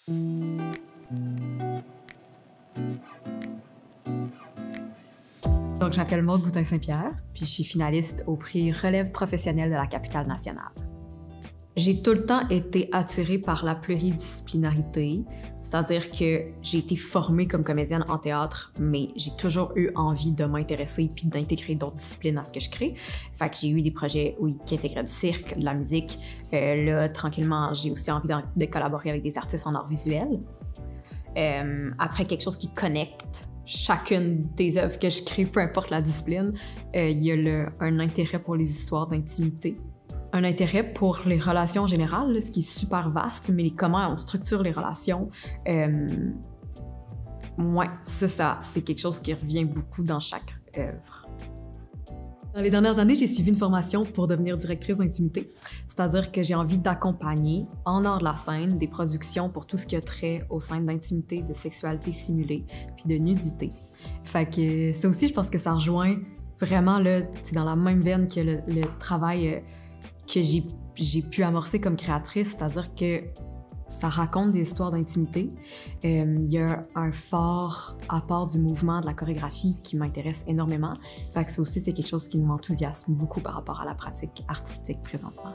Donc, je m'appelle Maude Boutin-Saint-Pierre, puis je suis finaliste au prix Relève professionnelle de la capitale nationale. J'ai tout le temps été attirée par la pluridisciplinarité, c'est-à-dire que j'ai été formée comme comédienne en théâtre, mais j'ai toujours eu envie de m'intéresser puis d'intégrer d'autres disciplines à ce que je crée. Fait que j'ai eu des projets qui intégraient du cirque, de la musique. Là, tranquillement, j'ai aussi envie de collaborer avec des artistes en art visuel. Après, quelque chose qui connecte chacune des œuvres que je crée, peu importe la discipline, il y a un intérêt pour les histoires d'intimité. Un intérêt pour les relations en général, là, ce qui est super vaste, mais comment on structure les relations, ouais, ça, c'est quelque chose qui revient beaucoup dans chaque œuvre. Dans les dernières années, j'ai suivi une formation pour devenir directrice d'intimité, c'est-à-dire que j'ai envie d'accompagner, en art de la scène, des productions pour tout ce qui a trait aux scènes d'intimité, de sexualité simulée, puis de nudité. Fait que ça aussi, je pense que ça rejoint vraiment, c'est dans la même veine que le travail que j'ai pu amorcer comme créatrice, c'est-à-dire que ça raconte des histoires d'intimité. Il y a un fort apport du mouvement, de la chorégraphie qui m'intéresse énormément. Fait que ça aussi, c'est quelque chose qui m'enthousiasme beaucoup par rapport à la pratique artistique présentement.